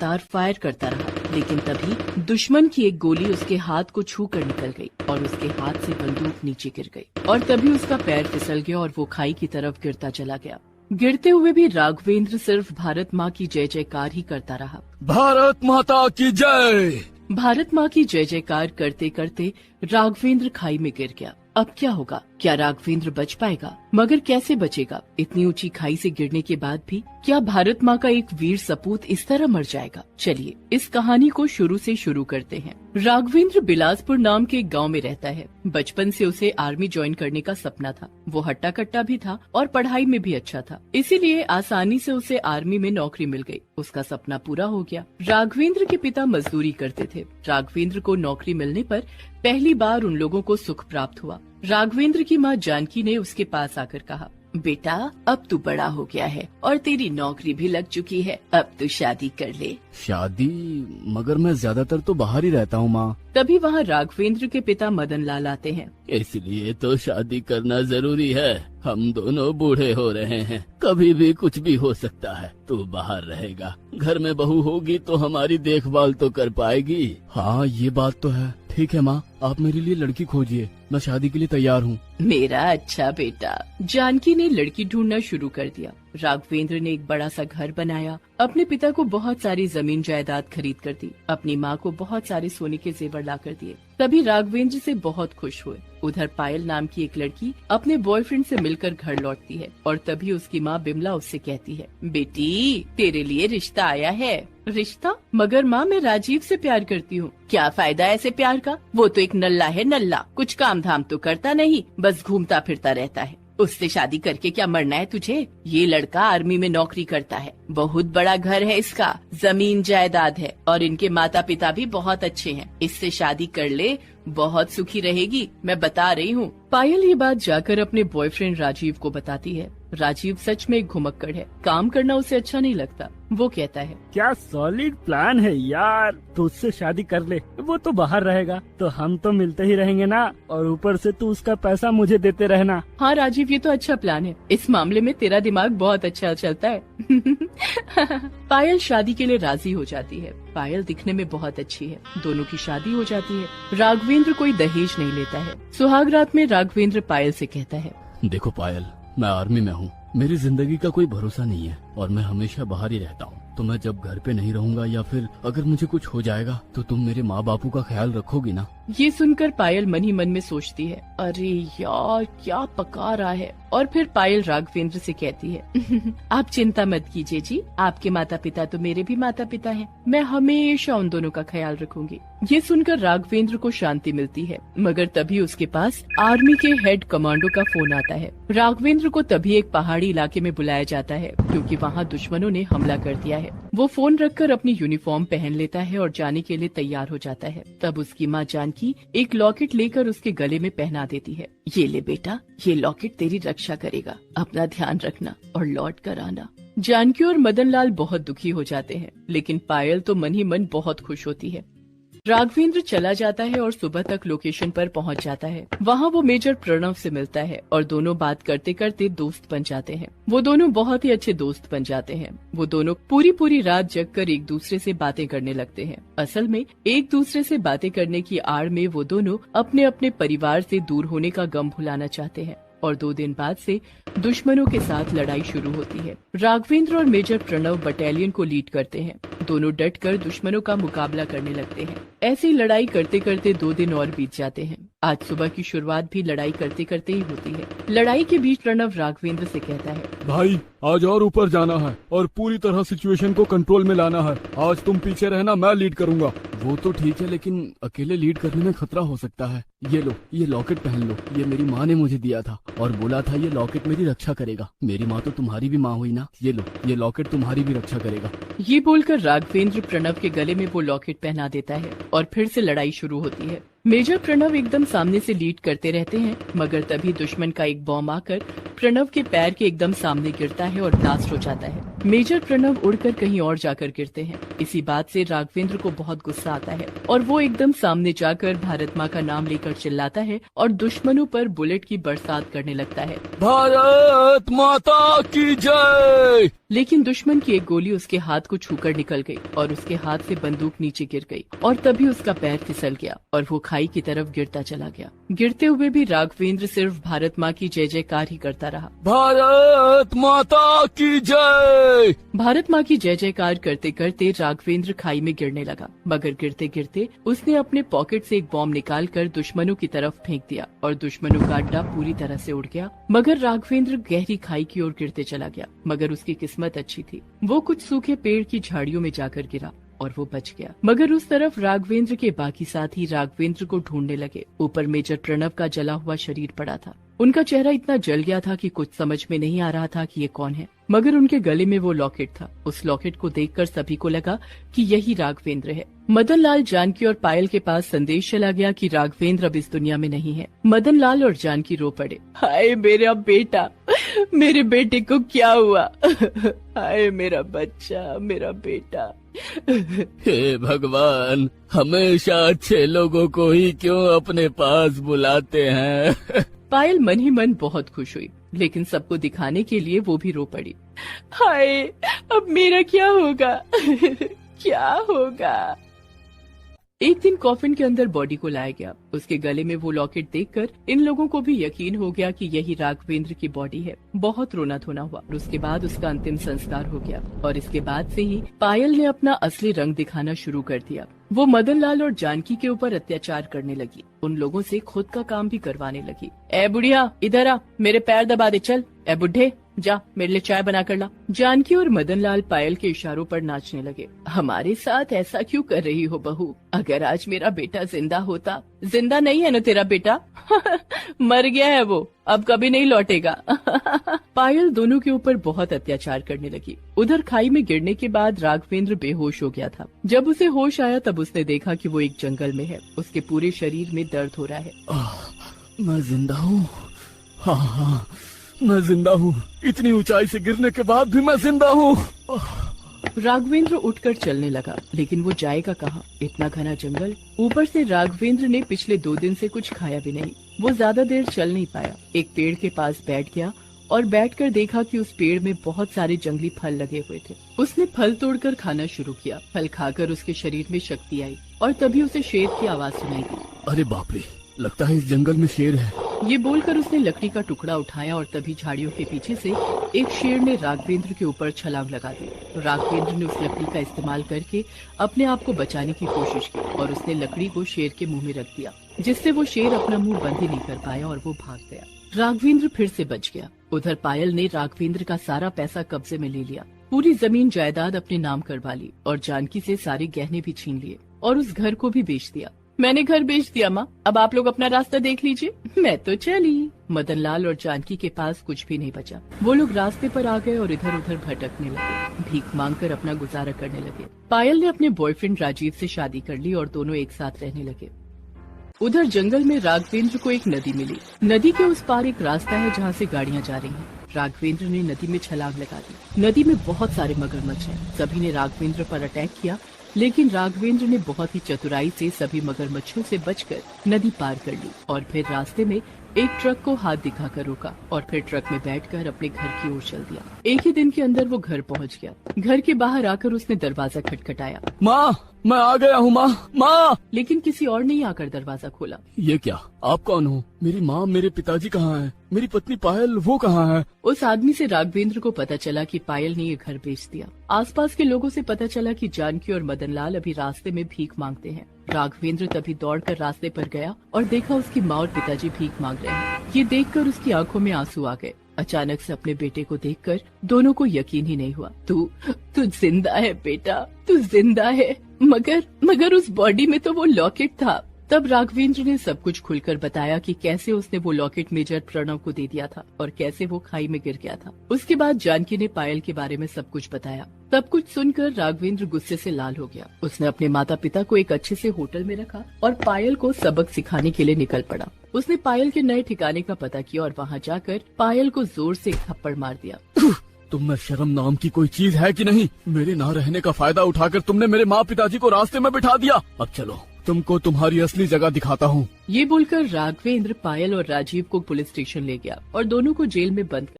लगातार फायर करता रहा, लेकिन तभी दुश्मन की एक गोली उसके हाथ को छू कर निकल गई और उसके हाथ से बंदूक नीचे गिर गई और तभी उसका पैर फिसल गया और वो खाई की तरफ गिरता चला गया। गिरते हुए भी राघवेंद्र सिर्फ भारत माँ की जय जयकार ही करता रहा। भारत माता की जय। भारत माँ की जय जयकार करते करते राघवेंद्र खाई में गिर गया। अब क्या होगा? क्या राघवेंद्र बच पाएगा? मगर कैसे बचेगा? इतनी ऊंची खाई से गिरने के बाद भी क्या भारत माँ का एक वीर सपूत इस तरह मर जाएगा? चलिए इस कहानी को शुरू से शुरू करते हैं। राघवेंद्र बिलासपुर नाम के एक गांव में रहता है। बचपन से उसे आर्मी ज्वाइन करने का सपना था। वो हट्टा कट्टा भी था और पढ़ाई में भी अच्छा था, इसीलिए आसानी से उसे आर्मी में नौकरी मिल गई। उसका सपना पूरा हो गया। राघवेंद्र के पिता मजदूरी करते थे। राघवेंद्र को नौकरी मिलने पर पहली बार उन लोगों को सुख प्राप्त हुआ। राघवेंद्र की माँ जानकी ने उसके पास आकर कहा, बेटा अब तू बड़ा हो गया है और तेरी नौकरी भी लग चुकी है, अब तू शादी कर ले। शादी? मगर मैं ज्यादातर तो बाहर ही रहता हूँ माँ। तभी वहाँ राघवेंद्र के पिता मदन लाल आते हैं। इसलिए तो शादी करना जरूरी है। हम दोनों बूढ़े हो रहे हैं, कभी भी कुछ भी हो सकता है। तू बाहर रहेगा, घर में बहू होगी तो हमारी देखभाल तो कर पाएगी। हाँ ये बात तो है। ठीक है माँ, आप मेरे लिए लड़की खोजिए, मैं शादी के लिए तैयार हूँ। मेरा अच्छा बेटा। जानकी ने लड़की ढूंढना शुरू कर दिया। राघवेंद्र ने एक बड़ा सा घर बनाया, अपने पिता को बहुत सारी जमीन जायदाद खरीद कर दी, अपनी माँ को बहुत सारे सोने के जेवर ला कर दिए। तभी राघवेंद्र से बहुत खुश हुए। उधर पायल नाम की एक लड़की अपने बॉयफ्रेंड से मिलकर घर लौटती है और तभी उसकी माँ बिमला उससे कहती है, बेटी तेरे लिए रिश्ता आया है। रिश्ता? मगर माँ मैं राजीव से प्यार करती हूँ। क्या फायदा ऐसे प्यार का? वो तो एक नल्ला है, नल्ला। कुछ काम धाम तो करता नहीं, बस घूमता फिरता रहता है। उससे शादी करके क्या मरना है तुझे? ये लड़का आर्मी में नौकरी करता है, बहुत बड़ा घर है इसका, जमीन जायदाद है और इनके माता पिता भी बहुत अच्छे हैं। इससे शादी कर ले, बहुत सुखी रहेगी, मैं बता रही हूँ। पायल ये बात जाकर अपने बॉयफ्रेंड राजीव को बताती है। राजीव सच में एक घुमक्कड़ है, काम करना उसे अच्छा नहीं लगता। वो कहता है, क्या सॉलिड प्लान है यार, तो उससे शादी कर ले। वो तो बाहर रहेगा तो हम तो मिलते ही रहेंगे ना, और ऊपर से तू उसका पैसा मुझे देते रहना। हाँ राजीव ये तो अच्छा प्लान है, इस मामले में तेरा दिमाग बहुत अच्छा चलता है। पायल शादी के लिए राजी हो जाती है। पायल दिखने में बहुत अच्छी है। दोनों की शादी हो जाती है। राघवेंद्र कोई दहेज नहीं लेता है। सुहाग रात में राघवेंद्र पायल से कहता है, देखो पायल, मैं आर्मी में हूँ, मेरी जिंदगी का कोई भरोसा नहीं है और मैं हमेशा बाहर ही रहता हूँ। तो मैं जब घर पे नहीं रहूँगा या फिर अगर मुझे कुछ हो जाएगा तो तुम मेरे माँ बापू का ख्याल रखोगी ना? ये सुनकर पायल मन ही मन में सोचती है, अरे यार क्या पका रहा है। और फिर पायल राघवेंद्र से कहती है, आप चिंता मत कीजिए जी, आपके माता पिता तो मेरे भी माता पिता हैं, मैं हमेशा उन दोनों का ख्याल रखूंगी। ये सुनकर राघवेंद्र को शांति मिलती है, मगर तभी उसके पास आर्मी के हेड कमांडो का फोन आता है। राघवेंद्र को तभी एक पहाड़ी इलाके में बुलाया जाता है क्योंकि वहाँ दुश्मनों ने हमला कर दिया है। वो फोन रखकर अपनी यूनिफॉर्म पहन लेता है और जाने के लिए तैयार हो जाता है। तब उसकी माँ जानकी एक लॉकेट लेकर उसके गले में पहना देती है। ये ले बेटा, ये लॉकेट तेरी रक्षा करेगा, अपना ध्यान रखना और लौट कर आना। जानकी और मदन लाल बहुत दुखी हो जाते हैं, लेकिन पायल तो मन ही मन बहुत खुश होती है। राघवेंद्र चला जाता है और सुबह तक लोकेशन पर पहुंच जाता है। वहां वो मेजर प्रणव से मिलता है और दोनों बात करते करते दोस्त बन जाते हैं। वो दोनों बहुत ही अच्छे दोस्त बन जाते हैं। वो दोनों पूरी रात जगकर एक दूसरे से बातें करने लगते हैं। असल में एक दूसरे से बातें करने की आड़ में वो दोनों अपने अपने परिवार से दूर होने का गम भुलाना चाहते हैं। और 2 दिन बाद से दुश्मनों के साथ लड़ाई शुरू होती है। राघवेंद्र और मेजर प्रणव बटालियन को लीड करते हैं। दोनों डटकर दुश्मनों का मुकाबला करने लगते हैं। ऐसी लड़ाई करते करते 2 दिन और बीत जाते हैं। आज सुबह की शुरुआत भी लड़ाई करते करते ही होती है। लड़ाई के बीच प्रणव राघवेंद्र से कहता है, भाई आज और ऊपर जाना है और पूरी तरह सिचुएशन को कंट्रोल में लाना है। आज तुम पीछे रहना, मैं लीड करूंगा। वो तो ठीक है, लेकिन अकेले लीड करने में खतरा हो सकता है। ये लो, ये लॉकेट पहन लो, ये मेरी माँ ने मुझे दिया था और बोला था ये लॉकेट मेरी रक्षा करेगा। मेरी माँ तो तुम्हारी भी माँ हुई ना, ये लो, ये लॉकेट तुम्हारी भी रक्षा करेगा। ये बोलकर राघवेंद्र प्रणव के गले में वो लॉकेट पहना देता है और फिर से लड़ाई शुरू होती है। मेजर प्रणव एकदम सामने से लीड करते रहते हैं, मगर तभी दुश्मन का एक बॉम्ब आकर प्रणव के पैर के एकदम सामने गिरता है और ब्लास्ट हो जाता है। मेजर प्रणव उड़कर कहीं और जाकर गिरते हैं। इसी बात से राघवेंद्र को बहुत गुस्सा आता है और वो एकदम सामने जाकर भारत माँ का नाम लेकर चिल्लाता है और दुश्मनों पर बुलेट की बरसात करने लगता है। भारत माता की जय। लेकिन दुश्मन की एक गोली उसके हाथ को छूकर निकल गई और उसके हाथ से बंदूक नीचे गिर गई और तभी उसका पैर फिसल गया और वो खाई की तरफ गिरता चला गया। गिरते हुए भी राघवेंद्र सिर्फ भारत माँ की जय जयकार ही करता रहा। भारत माता की जय। भारत माँ की जय जयकार करते करते राघवेंद्र खाई में गिरने लगा, मगर गिरते गिरते उसने अपने पॉकेट से एक बॉम्ब निकालकर दुश्मनों की तरफ फेंक दिया और दुश्मनों का अड्डा पूरी तरह से उड़ गया। मगर राघवेंद्र गहरी खाई की ओर गिरते चला गया, मगर उसकी किस्मत अच्छी थी। वो कुछ सूखे पेड़ की झाड़ियों में जाकर गिरा और वो बच गया। मगर उस तरफ राघवेंद्र के बाकी साथी राघवेंद्र को ढूंढने लगे। ऊपर मेजर प्रणव का जला हुआ शरीर पड़ा था। उनका चेहरा इतना जल गया था कि कुछ समझ में नहीं आ रहा था कि ये कौन है, मगर उनके गले में वो लॉकेट था। उस लॉकेट को देखकर सभी को लगा कि यही राघवेंद्र है। मदन लाल, जानकी और पायल के पास संदेश चला गया कि राघवेंद्र अब इस दुनिया में नहीं है। मदन लाल और जानकी रो पड़े। हाय मेरा बेटा, मेरे बेटे को क्या हुआ? हाय मेरा बच्चा, मेरा बेटा। हे भगवान, हमेशा अच्छे लोगों को ही क्यों अपने पास बुलाते हैं। पायल मन ही मन बहुत खुश हुई, लेकिन सबको दिखाने के लिए वो भी रो पड़ी। हाय अब मेरा क्या होगा? क्या होगा? एक दिन कॉफिन के अंदर बॉडी को लाया गया। उसके गले में वो लॉकेट देखकर इन लोगों को भी यकीन हो गया कि यही राघवेंद्र की बॉडी है। बहुत रोना धोना हुआ और उसके बाद उसका अंतिम संस्कार हो गया और इसके बाद से ही पायल ने अपना असली रंग दिखाना शुरू कर दिया। वो मदन लाल और जानकी के ऊपर अत्याचार करने लगी। उन लोगों से खुद का काम भी करवाने लगी। ए बुढ़िया इधर आ, मेरे पैर दबा दे चल। ए बुढ़े जा मेरे लिए चाय बना कर ला। जानकी और मदन लाल पायल के इशारों पर नाचने लगे। हमारे साथ ऐसा क्यों कर रही हो बहू? अगर आज मेरा बेटा जिंदा होता। जिंदा नहीं है ना तेरा बेटा? मर गया है वो, अब कभी नहीं लौटेगा। पायल दोनों के ऊपर बहुत अत्याचार करने लगी। उधर खाई में गिरने के बाद राघवेंद्र बेहोश हो गया था। जब उसे होश आया तब उसने देखा कि वो एक जंगल में है। उसके पूरे शरीर में दर्द हो रहा है। मैं जिंदा हूँ। हाँ, मैं जिंदा हूँ। इतनी ऊंचाई से गिरने के बाद भी मैं जिंदा हूँ। राघवेंद्र उठकर चलने लगा, लेकिन वो जाएगा कहाँ? इतना घना जंगल, ऊपर से राघवेंद्र ने पिछले 2 दिन से कुछ खाया भी नहीं। वो ज्यादा देर चल नहीं पाया। एक पेड़ के पास बैठ गया और बैठकर देखा कि उस पेड़ में बहुत सारे जंगली फल लगे हुए थे। उसने फल तोड़कर खाना शुरू किया। फल खाकर उसके शरीर में शक्ति आई और तभी उसे शेर की आवाज सुनाई दी। अरे बाप रे, लगता है इस जंगल में शेर है। ये बोलकर उसने लकड़ी का टुकड़ा उठाया और तभी झाड़ियों के पीछे से एक शेर ने राघवेंद्र के ऊपर छलांग लगा दी। तो राघवेंद्र ने उस लकड़ी का इस्तेमाल करके अपने आप को बचाने की कोशिश की और उसने लकड़ी को शेर के मुंह में रख दिया, जिससे वो शेर अपना मुंह बंद ही नहीं कर पाया और वो भाग गया। राघवेंद्र फिर से बच गया। उधर पायल ने राघवेंद्र का सारा पैसा कब्जे में ले लिया। पूरी जमीन जायदाद अपने नाम करवा ली और जानकी से सारे गहने भी छीन लिए और उस घर को भी बेच दिया। मैंने घर बेच दिया माँ, अब आप लोग अपना रास्ता देख लीजिए, मैं तो चली। मदन लाल और जानकी के पास कुछ भी नहीं बचा। वो लोग रास्ते पर आ गए और इधर उधर भटकने लगे, भीख मांगकर अपना गुजारा करने लगे। पायल ने अपने बॉयफ्रेंड राजीव से शादी कर ली और दोनों एक साथ रहने लगे। उधर जंगल में राघवेंद्र को एक नदी मिली। नदी के उस पार एक रास्ता है जहाँ से गाड़ियाँ जा रही हैं। राघवेंद्र ने नदी में छलांग लगा दी। नदी में बहुत सारे मगरमच्छ हैं। सभी ने राघवेंद्र पर अटैक किया, लेकिन राघवेंद्र ने बहुत ही चतुराई से सभी मगरमच्छों से बचकर नदी पार कर ली और फिर रास्ते में एक ट्रक को हाथ दिखाकर रोका और फिर ट्रक में बैठकर अपने घर की ओर चल दिया। एक ही दिन के अंदर वो घर पहुंच गया। घर के बाहर आकर उसने दरवाजा खटखटाया। माँ, मैं आ गया हूँ माँ। माँ! लेकिन किसी और ने आकर दरवाजा खोला। ये क्या? आप कौन हो? मेरी माँ, मेरे पिताजी कहाँ हैं? मेरी पत्नी पायल, वो कहाँ है? उस आदमी से राघवेंद्र को पता चला कि पायल ने ये घर बेच दिया। आसपास के लोगों से पता चला कि जानकी और मदन लाल अभी रास्ते में भीख मांगते हैं। राघवेंद्र तभी दौड़कर रास्ते पर गया और देखा उसकी माँ और पिताजी भीख मांग रहे हैं। ये देखकर उसकी आंखों में आंसू आ गए। अचानक से अपने बेटे को देखकर दोनों को यकीन ही नहीं हुआ। तू जिंदा है बेटा, तू जिंदा है। मगर उस बॉडी में तो वो लॉकेट था। तब राघवेंद्र ने सब कुछ खुलकर बताया कि कैसे उसने वो लॉकेट मेजर प्रणव को दे दिया था और कैसे वो खाई में गिर गया था। उसके बाद जानकी ने पायल के बारे में सब कुछ बताया। सब कुछ सुनकर राघवेंद्र गुस्से से लाल हो गया। उसने अपने माता पिता को एक अच्छे से होटल में रखा और पायल को सबक सिखाने के लिए निकल पड़ा। उसने पायल के नए ठिकाने का पता किया और वहाँ जाकर पायल को जोर से एक थप्पड़ मार दिया। तुम में शर्म नाम की कोई चीज है कि नहीं? मेरे ना रहने का फायदा उठाकर तुमने मेरे माँ पिताजी को रास्ते में बिठा दिया। अब चलो, तुमको तुम्हारी असली जगह दिखाता हूँ। ये बोलकर राघवेंद्र पायल और राजीव को पुलिस स्टेशन ले गया और दोनों को जेल में बंद